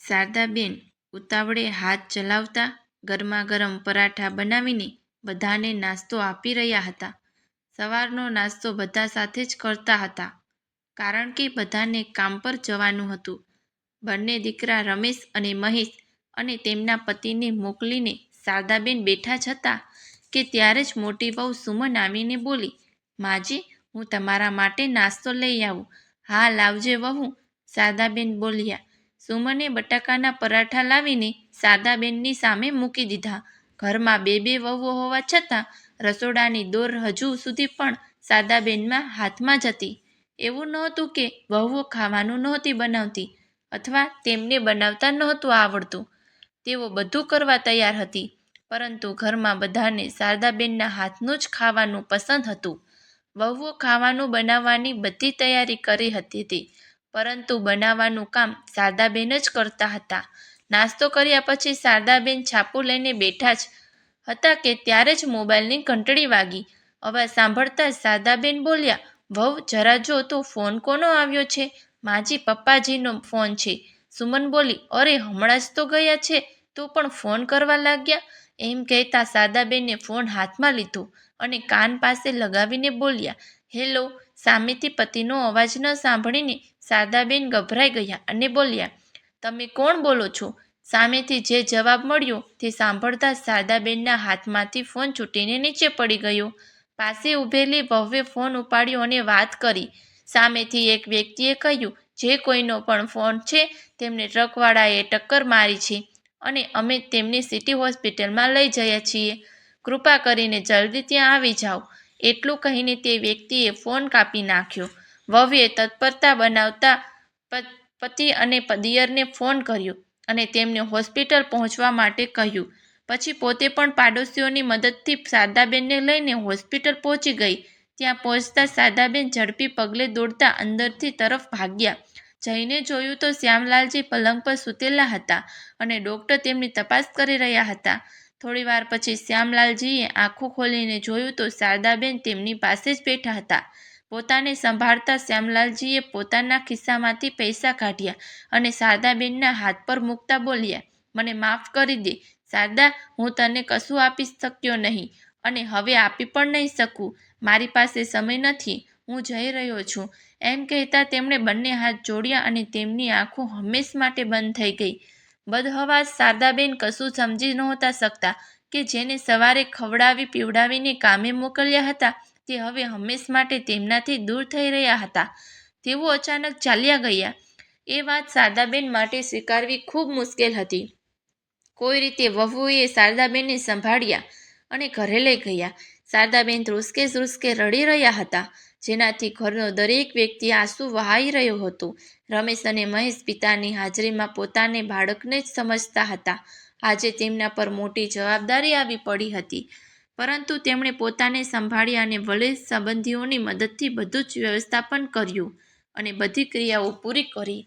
શારદાબેન ઉતાવળે હાથ ચલાવતા ગરમા ગરમ પરાઠા બનાવીને બધાને નાસ્તો આપી રહ્યા હતા. સવારનો નાસ્તો બધા સાથે જ કરતા હતા, કારણ કે બધાને કામ પર જવાનું હતું. બંને દીકરા રમેશ અને મહેશ અને તેમના પતિને મોકલીને શારદાબેન બેઠા જ હતા કે ત્યારે જ મોટી વહુ સુમન આવીને બોલી, માજી, હું તમારા માટે નાસ્તો લઈ આવું. હા, લાવજે વહુ, શારદાબેન બોલ્યા. સુમને બટાકાના પરાઠા લાવીને શારદાબેનની સામે મૂકી દીધા. ઘરમાં બે બે વહુઓ હોવા છતાં રસોડાની દોર હજુ સુધી પણ શારદાબેનના હાથમાં જ હતી. એવું નહોતું કે વહુઓ ખાવાનું નહોતી બનાવતી અથવા તેમને બનાવતા નહોતું આવડતું. તેઓ બધું કરવા તૈયાર હતી, પરંતુ ઘરમાં બધાને શારદાબેનના હાથનું જ ખાવાનું પસંદ હતું. વહુઓ ખાવાનું બનાવવાની બધી તૈયારી કરી હતી, પરંતુ બનાવવાનું કામ શારદાબેન જ કરતા હતા. નાસ્તો કર્યા પછી શારદાબેન છાપું લઈને બેઠા જ હતા કે ત્યારે જ મોબાઈલની ઘંટડી વાગી. અવાજ સાંભળતા જ શારદાબેન બોલ્યા, વહુ, જરા જો તો ફોન કોનો આવ્યો છે? માજી, પપ્પાજીનો ફોન છે. સુમન બોલી, અરે, હમણાં જ તો ગયા છે, તો પણ ફોન કરવા લાગ્યા. એમ કહેતા શારદાબેને ફોન હાથમાં લીધો અને કાન પાસે લગાવીને બોલ્યા, હેલો. સામેથી પતિનો અવાજ ન સાંભળીને શારદાબેન ગભરાઈ ગયા અને બોલ્યા, તમે કોણ બોલો છો? સામેથી જે જવાબ મળ્યો તે સાંભળતા શારદાબેનના હાથમાંથી ફોન છૂટીને નીચે પડી ગયો. પાસે ઊભેલી વહુએ ફોન ઉપાડ્યો અને વાત કરી. સામેથી એક વ્યક્તિએ કહ્યું, જે કોઈનો પણ ફોન છે, તેમને ટ્રકવાળાએ ટક્કર મારી છે અને અમે તેમને સિટી હોસ્પિટલમાં લઈ જઈએ છીએ. કૃપા કરીને જલ્દી ત્યાં આવી જાઓ. એટલું કહીને તે વ્યક્તિએ ફોન કાપી નાખ્યો. વહુએ તત્પરતા બનાવતા પતિ અને દિયરને ફોન કર્યો અને તેમને હોસ્પિટલ પહોંચવા માટે કહ્યું. પછી પોતે પણ પાડોશીઓની મદદથી શારદાબેનને લઈને હોસ્પિટલ પહોંચી ગઈ. ત્યાં પહોંચતા શારદાબેન ઝડપી પગલે દોડતા અંદરથી તરફ ભાગ્યા. જઈને જોયું તો શ્યામલાલજી પલંગ પર સૂતેલા હતા અને ડૉક્ટર તેમની તપાસ કરી રહ્યા હતા. થોડીવાર પછી શ્યામલાલજીએ આંખો ખોલીને જોયું તો શારદાબેન તેમની પાસે જ બેઠા હતા. પોતાને સંભાળતા શ્યામલાલજીએ પોતાના ખિસ્સામાંથી પૈસા કાઢ્યા અને શારદાબેનના હાથ પર મૂકતા બોલ્યા, મને માફ કરી દે શારદા, હું તને કશું આપી શક્યો નહીં અને હવે આપી પણ નહીં શકું. મારી પાસે સમય નથી, હું જઈ રહ્યો છું. એમ કહેતા તેમણે બંને હાથ જોડ્યા અને તેમની આંખો હંમેશ માટે બંધ થઈ ગઈ. બદહવાસ શારદાબેન કશું સમજી નહોતા શકતા કે જેને સવારે ખવડાવી પીવડાવીને કામે મોકલ્યા હતા, તે હવે હંમેશ માટે તેમનાથી દૂર થઈ રહ્યા હતા. તેઓ અચાનક ચાલ્યા ગયા. એ વાત શારદાબેન માટે સ્વીકારવી ખૂબ મુશ્કેલ હતી. કોઈ રીતે વહુએ શારદાબેનને સંભાળ્યા અને ઘરે લઈ ગયા. શારદાબેન ધ્રુસકે ધ્રુસકે રડી રહ્યા હતા, જેનાથી ઘરનો દરેક વ્યક્તિ આંસુ વહાવી રહ્યો હતો. રમેશ અને મહેશ પિતાની હાજરીમાં પોતાને બાળકને જ સમજતા હતા. આજે તેમના પર મોટી જવાબદારી આવી પડી હતી, પરંતુ તેમણે પોતાને સંભાળ્યા અને વડીલ સંબંધીઓની મદદથી બધું જ વ્યવસ્થાપન કર્યું અને બધી ક્રિયાઓ પૂરી કરી.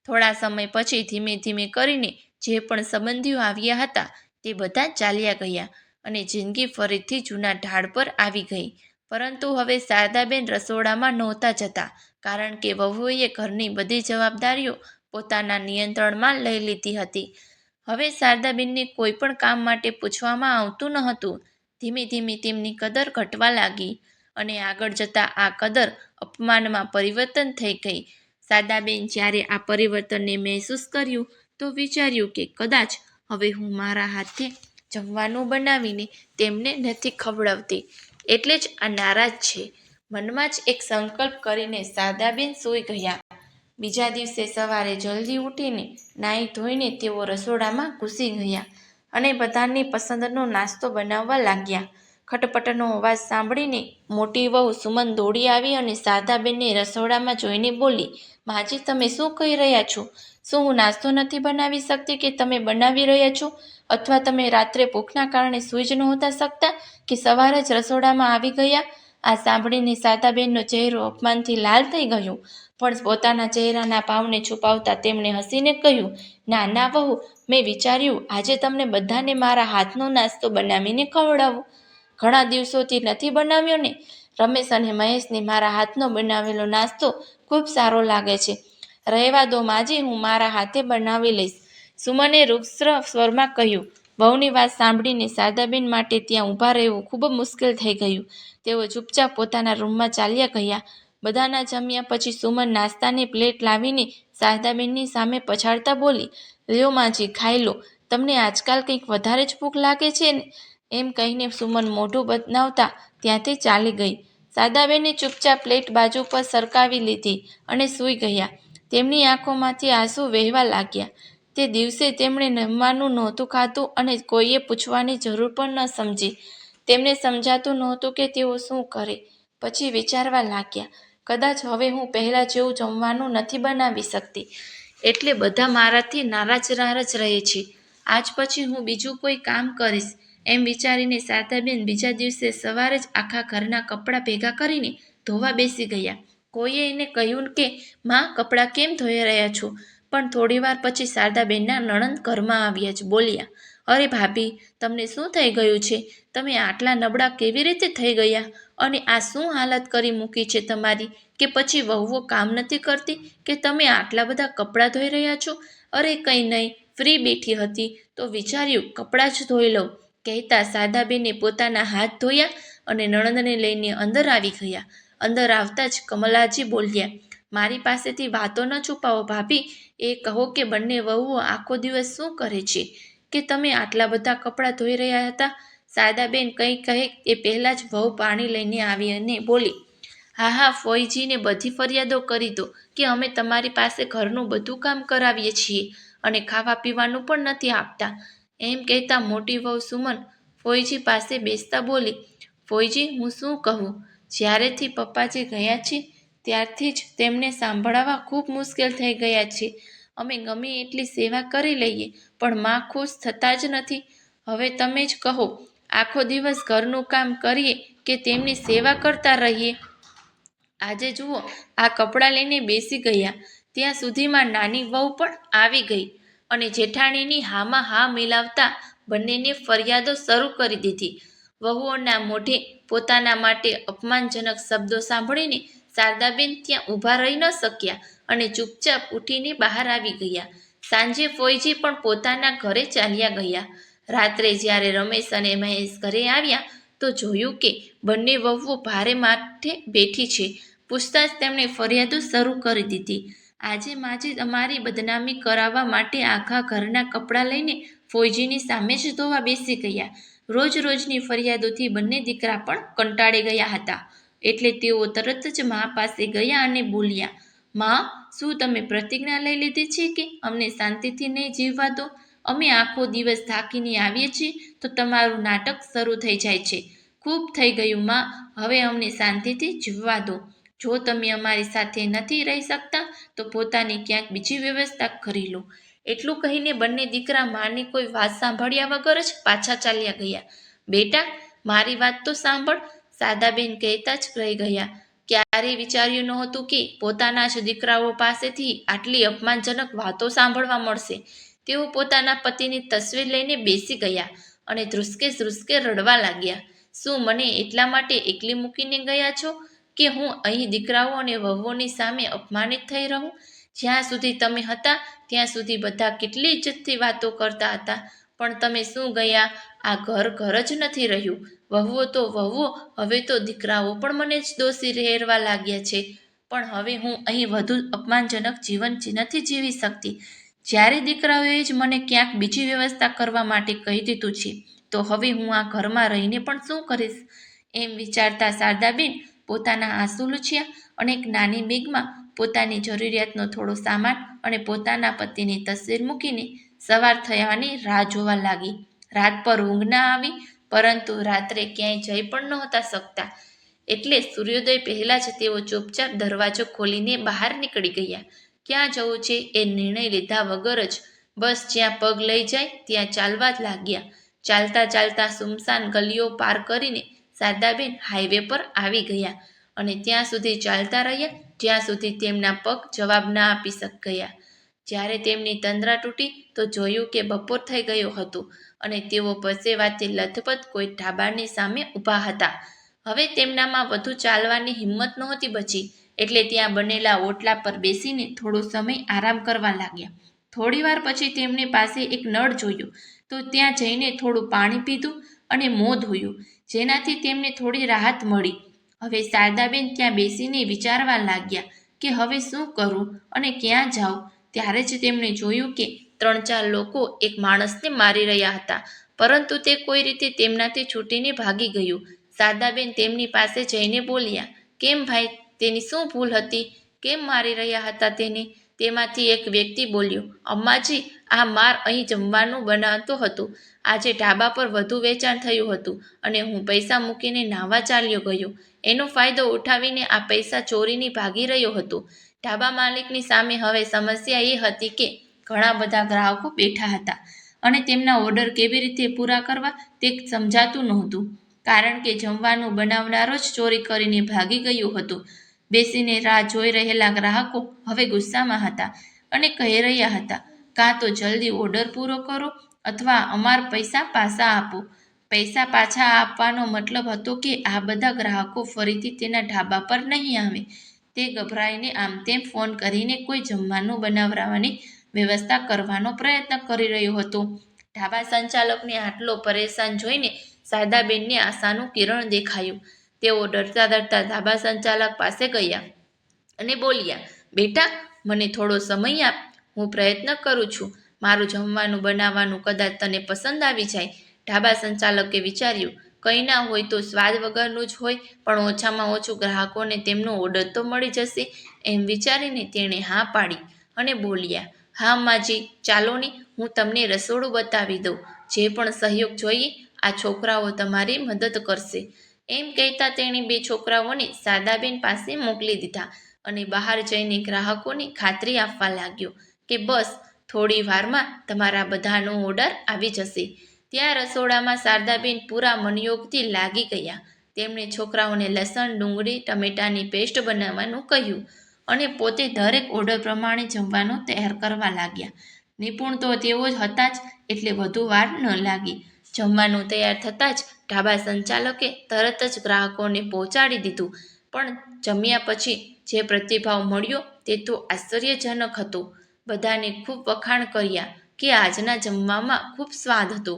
થોડા સમય પછી ધીમે ધીમે કરીને જે પણ સંબંધીઓ આવ્યા હતા તે બધા ચાલ્યા ગયા અને જિંદગી ફરીથી જૂના ઢાળ પર આવી ગઈ. પરંતુ હવે શારદાબેન રસોડામાં નહોતા જતા, કારણ કે વહુએ ઘરની બધી જવાબદારીઓ પોતાના નિયંત્રણમાં લઈ લીધી હતી. હવે શારદાબેનને કોઈ પણ કામ માટે પૂછવામાં આવતું ન હતું. ધીમે ધીમે તેમની કદર ઘટવા લાગી અને આગળ જતાં આ કદર અપમાનમાં પરિવર્તન થઈ ગઈ. શારદાબેન જ્યારે આ પરિવર્તનને મહેસૂસ કર્યું તો વિચાર્યું કે કદાચ હવે હું મારા હાથે જમવાનું બનાવીને તેમને નથી ખવડાવતી, એટલે જ આ નારાજ છે. મનમાં જ એક સંકલ્પ કરીને શારદાબેન સૂઈ ગયા. બીજા દિવસે સવારે જલ્દી ઉઠીને નાહી ધોઈને તેઓ રસોડામાં ઘૂસી ગયા અને બધાની પસંદનો નાસ્તો બનાવવા લાગ્યા. ખટપટનો અવાજ સાંભળીને મોટી વહુ સુમન દોડી આવી અને શારદાબેનને રસોડામાં જોઈને બોલી, માજી, તમે શું કહી રહ્યા છો? શું હું નાસ્તો નથી બનાવી શકતી કે તમે બનાવી રહ્યા છો? અથવા તમે રાત્રે ભૂખના કારણે સૂઈ જ નહોતા શકતા કે સવારે જ રસોડામાં આવી ગયા? આ સાંભળીને શારદાબેનનો ચહેરો અપમાનથી લાલ થઈ ગયો, પણ પોતાના ચહેરાના ભાવને છુપાવતા તેમણે હસીને કહ્યું, ના ના વહુ, મેં વિચાર્યું આજે તમને બધાને મારા હાથનો નાસ્તો બનાવીને ખવડાવું. ઘણા દિવસોથી નથી બનાવ્યો ને? રમેશ અને મહેશને મારા હાથનો બનાવેલો નાસ્તો ખૂબ સારો લાગે છે. રહેવા દો માજી, હું મારા હાથે બનાવી લઈશ. સુમને રૂક્ષ સ્વરમાં કહ્યું. વહુની વાત સાંભળીને શારદાબેન માટે ત્યાં ઊભા રહેવું ખૂબ મુશ્કેલ થઈ ગયું. તેઓ ચૂપચાપ પોતાના રૂમમાં ચાલ્યા ગયા. બધાના જમ્યા પછી સુમન નાસ્તાની પ્લેટ લાવીને શારદાબેનની સામે પછાડતા બોલી, લ્યો માજી, ખાઈ લો. તમને આજકાલ કંઈક વધારે જ ભૂખ લાગે છે ને? એમ કહીને સુમન મોઢું બનાવતા ત્યાંથી ચાલી ગઈ. શારદાબેને ચૂપચાપ પ્લેટ બાજુ પર સરકાવી લીધી અને સૂઈ ગયા. તેમની આંખોમાંથી આંસુ વહેવા લાગ્યા. તે દિવસે તેમણે જમવાનું નહોતું ખાધું અને કોઈએ પૂછવાની જરૂર પણ ન સમજી. તેમને સમજાતું નહોતું કે તેઓ શું કરે. પછી વિચારવા લાગ્યા, કદાચ હવે હું પહેલાં જેવું જમવાનું નથી બનાવી શકતી, એટલે બધા મારાથી નારાજ રહે છે. આજ પછી હું બીજું કોઈ કામ કરીશ. એમ વિચારીને શારદાબેન બીજા દિવસે સવારે જ આખા ઘરના કપડાં ભેગા કરીને ધોવા બેસી ગયા. કોઈએ એને કહ્યું કે માં, કપડાં કેમ ધોઈ રહ્યા છો? પણ થોડીવાર પછી શારદાબેનના નણંદ ઘરમાં આવ્યા જ બોલ્યા, અરે ભાભી, તમને શું થઈ ગયું છે? તમે આટલા નબળા કેવી રીતે થઈ ગયા? અને આ શું હાલત કરી મૂકી છે તમારી? કે પછી વહુઓ કામ નથી કરતી કે તમે આટલા બધા કપડાં ધોઈ રહ્યા છો? અરે કંઈ નહીં, ફ્રી બેઠી હતી તો વિચાર્યું કપડાં જ ધોઈ લઉં. કહેતા શારદાબેને પોતાના હાથ ધોયા અને નણંદને લઈને અંદર આવી ગયા. અંદર આવતા જ કમલાજી બોલ્યા, મારી પાસેથી વાતો ન છુપાવો ભાભી. એ કહો કે બંને વહુઓ આખો દિવસ શું કરે છે કે તમે આટલા બધા કપડાં ધોઈ રહ્યા હતા? શારદાબેન કંઈ કહે એ પહેલાં જ વહુ પાણી લઈને આવી અને બોલી, હા, ફોઈજીને બધી ફરિયાદો કરી દો કે અમે તમારી પાસે ઘરનું બધું કામ કરાવીએ છીએ અને ખાવા પીવાનું પણ નથી આપતા. એમ કહેતા મોટી વહુ સુમન ફોઈજી પાસે બેસતા બોલી, ફોઈજી, હું શું કહું? જ્યારેથી પપ્પાજી ગયા છે ત્યારથી જ તેમને સાંભળવા ખૂબ મુશ્કેલ થઈ ગયા છે. અમે ગમે એટલી સેવા કરી લઈએ પણ માં ખુશ થતા જ નથી. હવે તમે જ કહો, આખો દિવસ ઘરનું કામ કરીએ કે તેમની સેવા કરતા રહીએ? આજે જુઓ, આ કપડાં લઈને બેસી ગયા ત્યાં સુધીમાં નાની વહુ પણ આવી ગઈ અને જેઠાણીની હામાં હા મિલાવતા બંનેને ફરિયાદો શરૂ કરી દીધી. વહુઓના મોઢે પોતાના માટે અપમાનજનક શબ્દો સાંભળીને શારદાબેન ત્યાં ઊભા રહી ન શક્યા અને ચૂપચાપ ઉઠીને બહાર આવી ગયા. સાંજે ફોઈજી પણ પોતાના ઘરે ચાલ્યા ગયા. રાત્રે જ્યારે રમેશ અને મહેશ ઘરે આવ્યા તો જોયું કે બંને વહુઓ ભારે માથે બેઠી છે. પૂછતાં જ તેમણે ફરિયાદો શરૂ કરી દીધી. આજે માજી અમારી બદનામી કરાવવા માટે આખા ઘરના કપડાં લઈને ફોઈજીની સામે જ ધોવા બેસી ગયા. રોજની ફરિયાદોથી બંને દીકરા પણ કંટાળી ગયા હતા. એટલે તેઓ તરત જ મા પાસે ગયા અને બોલ્યા, માં, શું તમે પ્રતિજ્ઞા લઈ લીધી છે કે અમને શાંતિથી નહીં જીવવા દો? અમે આખો દિવસ થાકીને આવીએ છીએ તો તમારું નાટક શરૂ થઈ જાય છે. ખૂબ થઈ ગયું માં, હવે અમને શાંતિથી જીવવા દો. જો તમે અમારી સાથે નથી રહી શકતા તો પોતાની ક્યાંક બીજી વ્યવસ્થા કરી લો. એટલું કહીને બંને દીકરા માની કોઈ વાત સાંભળ્યા વગર જ પાછા ચાલ્યા ગયા. બેટા, મારી વાત તો સાંભળ, શારદાબેન કહેતા જ રહી ગયા. ક્યારેય વિચાર્યું નહોતું કે પોતાના જ દીકરાઓ પાસેથી આટલી અપમાનજનક વાતો સાંભળવા મળશે. તેઓ પોતાના પતિની તસવીર લઈને બેસી ગયા અને ધ્રુસકે રડવા લાગ્યા. શું મને એટલા માટે એકલી મૂકીને ગયા છો કે હું અહીં દીકરાઓ અને વહુઓની સામે અપમાનિત થઈ રહું? જ્યાં સુધી તમે હતા ત્યાં સુધી બધા કેટલી ઇજ્જતથી વાતો કરતા હતા, પણ તમે શું ગયા? આ ઘર જ નથી રહ્યું. વહુઓ તો વહુઓ, હવે તો દીકરાઓ પણ મને જ દોષી રહેવા લાગ્યા છે. પણ હવે હું અહીં વધુ અપમાનજનક જીવન નથી જીવી શકતી. જ્યારે દીકરાઓએ જ મને ક્યાંક બીજી વ્યવસ્થા કરવા માટે કહી દીધું છે તો હવે હું આ ઘરમાં રહીને પણ શું કરીશ? એમ વિચારતા શારદાબેન પોતાના આંસુ લૂછ્યા અને એક નાની બેગમાં પોતાની જરૂરિયાતનો થોડો સામાન અને પોતાના પતિની તસવીર મૂકીને સવાર થવાની રાહ જોવા લાગી. રાત પર ઊંઘ ના આવી, પરંતુ રાત્રે ક્યાંય જઈ પણ નહોતા શકતા. એટલે સૂર્યોદય પહેલાં જ તેઓ ચૂપચાપ દરવાજો ખોલીને બહાર નીકળી ગયા. ક્યાં જવું છે એ નિર્ણય લીધા વગર જ બસ જ્યાં પગ લઈ જાય ત્યાં ચાલવા જ લાગ્યા. ચાલતા સુમસાન ગલીઓ પાર કરીને શારદાબેન હાઈવે પર આવી ગયા અને ત્યાં સુધી ચાલતા રહ્યા જ્યાં સુધી તેમના પગ જવાબ ના આપી ગયા. જ્યારે તેમની તંદ્રા તૂટી તો જોયું કે બપોર થઈ ગયો હતો અને તેઓ પરસેવાથી લથપથ કોઈ ઢાબાની સામે ઊભા હતા. હવે તેમનામાં વધુ ચાલવાની હિંમત નહોતી બચી, એટલે ત્યાં બનેલા ઓટલા પર બેસીને થોડો સમય આરામ કરવા લાગ્યા. થોડીવાર પછી તેમણે પાસે એક નળ જોયો તો ત્યાં જઈને થોડું પાણી પીધું અને મોં ધોયું, જેનાથી તેમને થોડી રાહત મળી. હવે શારદાબેન ત્યાં બેસીને વિચારવા લાગ્યા કે હવે શું કરું અને ક્યાં જાઉં. ત્યારે જ તેમણે જોયું કે 3-4 લોકો એક માણસને મારી રહ્યા હતા, પરંતુ તે કોઈ રીતે તેમનાથી છૂટીને ભાગી ગયું. શારદાબેન તેમની પાસે જઈને બોલ્યા, કેમ ભાઈ, તેની શું ભૂલ હતી? કેમ મારી રહ્યા હતા તેને? તેમાંથી એક વ્યક્તિ બોલ્યો, અમ્માજી, આ માર અહીં જમવાનું બનાવતો હતો. આજે ઢાબા પર વધુ વેચાણ થયું હતું અને હું પૈસા મૂકીને નાહવા ચાલ્યો ગયો. એનો ફાયદો ઉઠાવીને આ પૈસા ચોરીને ભાગી રહ્યો હતો. ઢાબા માલિકની સામે હવે સમસ્યા એ હતી કે ઘણા બધા ગ્રાહકો બેઠા હતા અને તેમના ઓર્ડર કેવી રીતે પૂરા કરવા તે સમજાતું નહોતું, કારણ કે જમવાનું બનાવનારો જ ચોરી કરીને ભાગી ગયો હતો. બેસીને રાહ જોઈ રહેલા ગ્રાહકો હવે ગુસ્સામાં હતા અને કહી રહ્યા હતા, કાં તો જલ્દી ઓર્ડર પૂરો કરો અથવા અમારા પૈસા પાછા આપો. પૈસા પાછા આપવાનો મતલબ હતો કે આ બધા ગ્રાહકો ફરીથી તેના ઢાબા પર નહીં આવે. તે ગભરાઈને આમ તેમ ફોન કરીને કોઈ જમવાનું બનાવવાની વ્યવસ્થા કરવાનો પ્રયત્ન કરી રહ્યો હતો. ઢાબા સંચાલકને આટલો પરેશાન જોઈને શારદાબેનને આશાનું કિરણ દેખાયું. તેઓ ડરતા ડરતા ઢાબા સંચાલક પાસે ગયા અને બોલ્યા, બેટા, મને થોડો સમય આપ, હું પ્રયત્ન કરું છું. મારું જમવાનું બનાવવાનું કદાચ તને પસંદ આવી જાય. ઢાબા સંચાલકે વિચાર્યું, કંઈ ના હોય તો સ્વાદ વગરનું જ હોય, પણ ઓછામાં ઓછું ગ્રાહકોને તેમનો ઓર્ડર તો મળી જશે. એમ વિચારીને તેણે હા પાડી અને બોલ્યા, હા માજી, ચાલો ને, હું તમને રસોડું બતાવી દઉં. જે પણ સહયોગ જોઈએ, આ છોકરાઓ તમારી મદદ કરશે. એમ કહેતા તેણે 2 છોકરાઓને શારદાબેન પાસે મોકલી દીધા અને બહાર જઈને ગ્રાહકોને ખાતરી આપવા લાગ્યો કે બસ થોડી વારમાં તમારા બધાનો ઓર્ડર આવી જશે. ત્યાં રસોડામાં શારદાબેન પૂરા મનયોગથી લાગી ગયા. તેમણે છોકરાઓને લસણ, ડુંગળી, ટમેટાની પેસ્ટ બનાવવાનું કહ્યું અને પોતે દરેક ઓર્ડર પ્રમાણે જમવાનું તૈયાર કરવા લાગ્યા. નિપુણ તો તેઓ જ હતા જ, એટલે વધુ વાર ન લાગી. જમવાનું તૈયાર થતાં જ ઢાબા સંચાલકે તરત જ ગ્રાહકોને પહોંચાડી દીધું. પણ જમ્યા પછી જે પ્રતિભાવ મળ્યો તે તો આશ્ચર્યજનક હતો. બધાને ખૂબ વખાણ કર્યા કે આજના જમવામાં ખૂબ સ્વાદ હતો.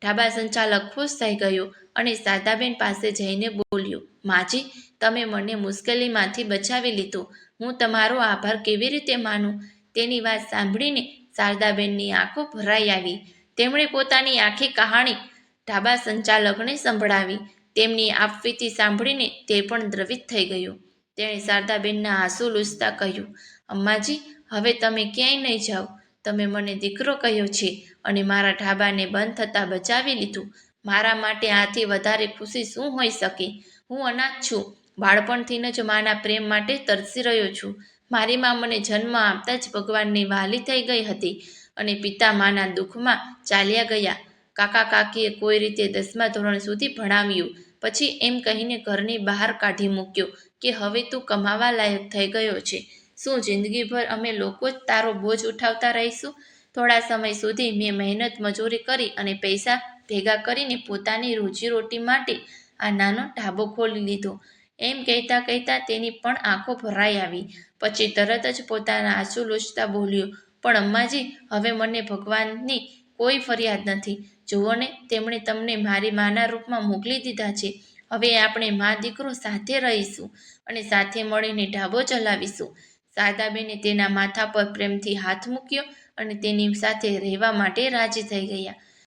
ઢાબા સંચાલક ખુશ થઈ ગયો અને શારદાબેન પાસે જઈને બોલ્યો, માજી, તમે મને મુશ્કેલીમાંથી બચાવી લીધો. હું તમારો આભાર કેવી રીતે માનું? તેની વાત સાંભળીને શારદાબેનની આંખો ભરાઈ આવી. તેમણે પોતાની આખી કહાણી ઢાબા સંચાલકને સંભળાવી. તેમની આપવીતી સાંભળીને તે પણ દ્રવિત થઈ ગયો. તેણે શારદાબેનના આંસુ લૂછતા કહ્યું, અમ્માજી, હવે તમે ક્યાંય નહીં જાઓ. તમે મને દીકરો કહ્યો છે અને મારા ઢાબાને બંધ થતાં બચાવી લીધું. મારા માટે આથી વધારે ખુશી શું હોઈ શકે? હું અનાથ છું. બાળપણથી જ માના પ્રેમ માટે તરસી રહ્યો છું. મારી મા મને જન્મ આપતા જ ભગવાનની વહાલી થઈ ગઈ હતી અને પિતા માના દુઃખમાં ચાલ્યા ગયા. કાકા કાકીએ કોઈ રીતે 10મા ધોરણ સુધી ભણાવ્યું, પછી એમ કહીને ઘરની બહાર કાઢી મૂક્યો કે હવે તું કમાવા લાયક થઈ ગયો છે. શું જિંદગીભર અમે લોકો જ તારો બોજ ઉઠાવતા રહીશું? થોડા સમય સુધી મેં મહેનત મજૂરી કરી અને પૈસા ભેગા કરીને પોતાની રોજીરોટી માટે આ નાનો ઢાબો ખોલી લીધો. એમ કહેતા કહેતા તેની પણ આંખો ભરાઈ આવી. પછી તરત જ પોતાના આંસુ લૂછતા બોલ્યો, પણ અમ્માજી, હવે મને ભગવાનની કોઈ ફરિયાદ નથી. જુઓ ને, તેમણે તમને મારી માના રૂપમાં મોકલી દીધા છે. હવે આપણે મા દીકરો સાથે રહીશું અને સાથે મળીને ઢાબો ચલાવીશું. શારદાબેને તેના માથા પર પ્રેમથી હાથ મૂક્યો અને તેની સાથે રહેવા માટે રાજી થઈ ગયા.